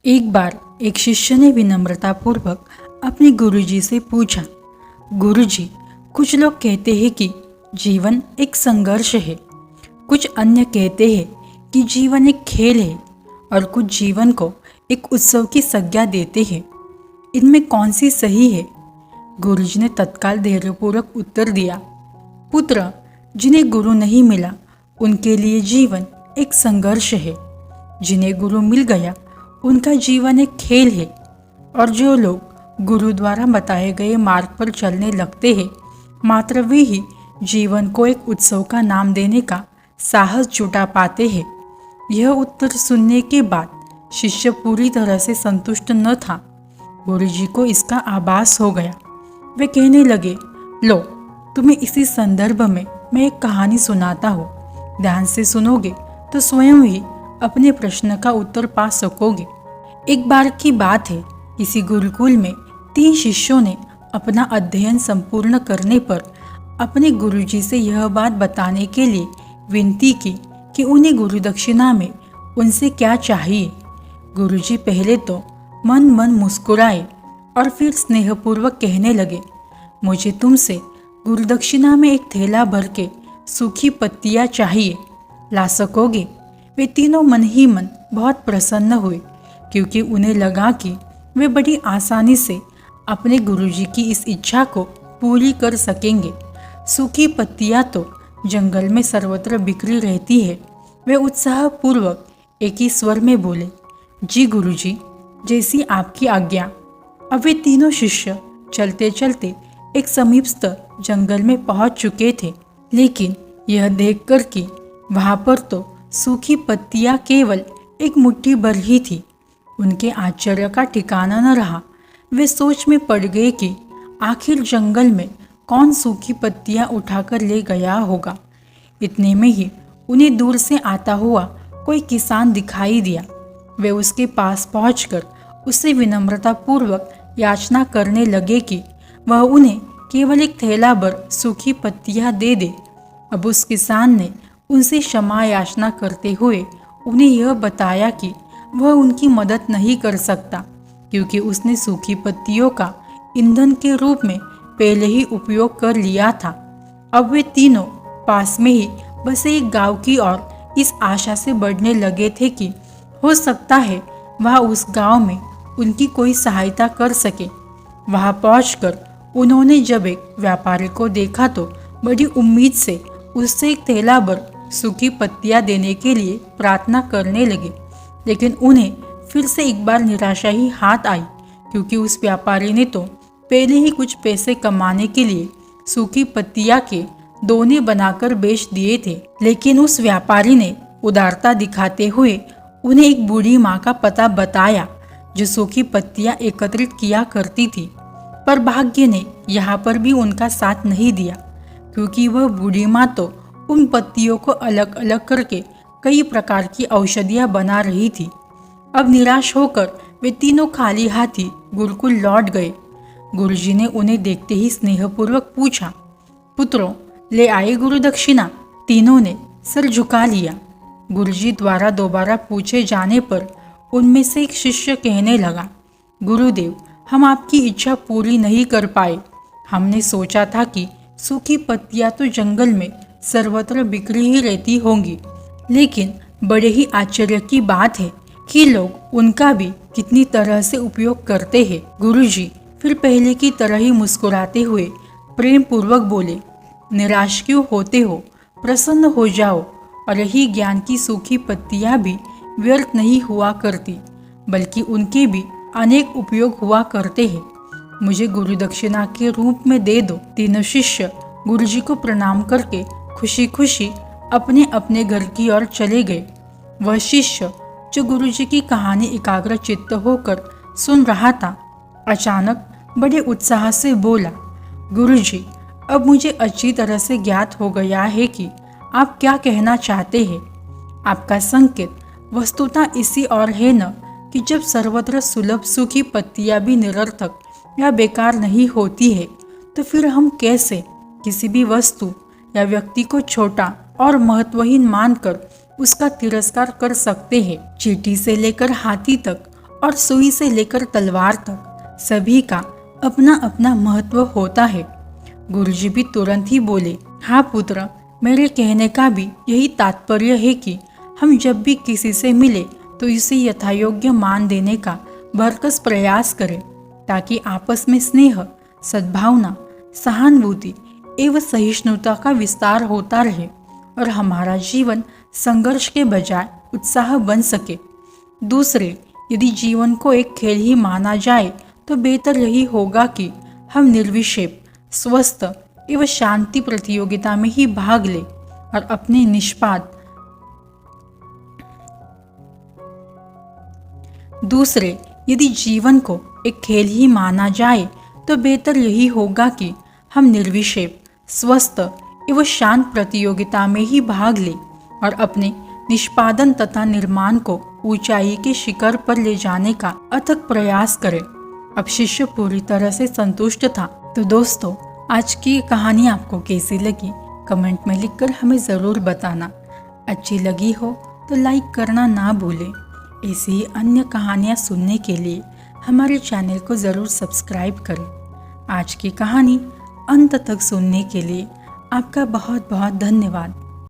एक बार एक शिष्य ने विनम्रतापूर्वक अपने गुरुजी से पूछा, गुरुजी, कुछ लोग कहते हैं कि जीवन एक संघर्ष है, कुछ अन्य कहते हैं कि जीवन एक खेल है और कुछ जीवन को एक उत्सव की संज्ञा देते हैं। इनमें कौन सी सही है? गुरुजी ने तत्काल धैर्यपूर्वक उत्तर दिया, पुत्र, जिन्हें गुरु नहीं मिला उनके लिए जीवन एक संघर्ष है, जिन्हें गुरु मिल गया उनका जीवन एक खेल है, और जो लोग गुरु द्वारा बताए गए मार्ग पर चलने लगते हैं मात्र वे ही जीवन को एक उत्सव का नाम देने का साहस जुटा पाते हैं। यह उत्तर सुनने के बाद शिष्य पूरी तरह से संतुष्ट न था। गुरुजी को इसका आभास हो गया। वे कहने लगे, लो, तुम्हें इसी संदर्भ में मैं एक कहानी सुनाता हूँ। ध्यान से सुनोगे तो स्वयं ही अपने प्रश्न का उत्तर पा सकोगे। एक बार की बात है, किसी गुरुकुल में 3 शिष्यों ने अपना अध्ययन संपूर्ण करने पर अपने गुरुजी से यह बात बताने के लिए विनती की कि उन्हें गुरु दक्षिणा में उनसे क्या चाहिए। गुरुजी पहले तो मन मन मुस्कुराए और फिर स्नेहपूर्वक कहने लगे, मुझे तुमसे गुरु दक्षिणा में एक थैला भर के सूखी पत्तियां चाहिए, ला सकोगे? वे तीनों मन ही मन बहुत प्रसन्न हुए, क्योंकि उन्हें लगा कि वे बड़ी आसानी से अपने गुरुजी की इस इच्छा को पूरी कर सकेंगे। सूखी पत्तियां तो जंगल में सर्वत्र बिखरी रहती है। वे उत्साहपूर्वक एक ही स्वर में बोले, जी गुरुजी, जैसी आपकी आज्ञा। अब वे तीनों शिष्य चलते चलते एक समीपस्थ जंगल में पहुंच चुके थे, लेकिन यह देखकर कि वहां पर तो सूखी पत्तियां केवल एक मुट्ठी भर ही थी, उनके आश्चर्य का ठिकाना न रहा। वे सोच में पड़ गए कि आखिर जंगल में कौन सूखी पत्तियां उठाकर ले गया होगा। इतने में ही उन्हें दूर से आता हुआ कोई किसान दिखाई दिया। वे उसके पास पहुंचकर उससे विनम्रतापूर्वक याचना करने लगे कि वह उन्हें केवल एक थैला भर सूखी पत्तियां दे दे। अब उस किसान ने उनसे क्षमा याचना करते हुए उन्हें यह बताया कि वह उनकी मदद नहीं कर सकता, क्योंकि उसने सूखी पत्तियों का ईंधन के रूप में पहले ही उपयोग कर लिया था। अब वे तीनों पास में ही बसे एक गांव की ओर इस आशा से बढ़ने लगे थे कि हो सकता है वह उस गांव में उनकी कोई सहायता कर सके। वहां पहुंचकर उन्होंने जब एक व्यापारी को देखा तो बड़ी उम्मीद से उससे एक थैला भर सूखी पत्तियां देने के लिए प्रार्थना करने लगे, लेकिन उन्हें फिर से एक बार निराशा ही हाथ आई, क्योंकि उस व्यापारी ने तो पहले ही कुछ पैसे कमाने के लिए सूखी पत्तियां के दोने बनाकर बेच दिए थे। लेकिन उस व्यापारी ने उदारता दिखाते हुए उन्हें एक बूढ़ी माँ का पता बताया, जो सूखी पत्तियां एकत्रित किया करती थी। पर भाग्य ने यहाँ पर भी उनका साथ नहीं दिया, क्योंकि वह बूढ़ी माँ तो उन पत्तियों को अलग अलग करके कई प्रकार की औषधियां बना रही थी। अब निराश होकर वे तीनों खाली हाथी गुरुकुल लौट गए। गुरुजी ने उन्हें देखते ही स्नेहपूर्वक पूछा, पुत्रों, ले आए गुरु दक्षिणा? तीनों ने सर झुका लिया। गुरुजी द्वारा दोबारा पूछे जाने पर उनमें से एक शिष्य कहने लगा, गुरुदेव, हम आपकी इच्छा पूरी नहीं कर पाए। हमने सोचा था कि सूखी पत्तियां तो जंगल में सर्वत्र बिखरी ही रहती होंगी, लेकिन बड़े ही आश्चर्य की बात है कि लोग उनका भी कितनी तरह से उपयोग करते हैं। गुरुजी फिर पहले की तरह ही मुस्कुराते हुए प्रेम पूर्वक बोले, निराश क्यों होते हो? प्रसन्न हो जाओ, और यही ज्ञान की सूखी पत्तियां भी व्यर्थ नहीं हुआ करती, बल्कि उनके भी अनेक उपयोग हुआ करते हैं। मुझे गुरु दक्षिणा के रूप में दे दो। तीनों शिष्य गुरुजी को प्रणाम करके खुशी खुशी अपने अपने घर की ओर चले गए। वह शिष्य जो गुरुजी की कहानी एकाग्र चित्त होकर सुन रहा था, अचानक बड़े उत्साह से बोला, गुरुजी, अब मुझे अच्छी तरह से ज्ञात हो गया है कि आप क्या कहना चाहते हैं। आपका संकेत वस्तुतः इसी और है न कि जब सर्वत्र सुलभ सूखी पत्तियां भी निरर्थक या बेकार नहीं होती है, तो फिर हम कैसे किसी भी वस्तु या व्यक्ति को छोटा और महत्वहीन मानकर उसका तिरस्कार कर सकते हैं। चींटी से लेकर हाथी तक और सुई से लेकर तलवार तक सभी का अपना अपना महत्व होता है। गुरुजी भी तुरंत ही बोले, हाँ पुत्र, मेरे कहने का भी यही तात्पर्य है कि हम जब भी किसी से मिले तो इसे यथायोग्य मान देने का भरकस प्रयास करें, ताकि आपस में स्नेह, सद्भावना, सहानुभूति एवं सहिष्णुता का विस्तार होता रहे और हमारा जीवन संघर्ष के बजाय उत्साह बन सके। दूसरे, यदि जीवन को एक खेल ही माना जाए तो बेहतर यही होगा कि हम निर्विक्षेप, स्वस्थ एवं शांति प्रतियोगिता में ही भाग लें और अपने दूसरे, यदि जीवन को एक खेल ही माना जाए तो बेहतर यही होगा कि हम निर्विक्षेप, स्वस्थ एवं शांत प्रतियोगिता में ही भाग लें और अपने निष्पादन तथा निर्माण को ऊंचाई के शिखर पर ले जाने का अथक प्रयास करें। अब शिष्य पूरी तरह से संतुष्ट था। तो दोस्तों, आज की कहानी आपको कैसी लगी कमेंट में लिखकर हमें ज़रूर बताना। अच्छी लगी हो तो लाइक करना ना भूलें। ऐसी ही अन्य कहानियाँ सुनने के लिए हमारे चैनल को ज़रूर सब्सक्राइब करें। आज की कहानी अंत तक सुनने के लिए आपका बहुत बहुत धन्यवाद।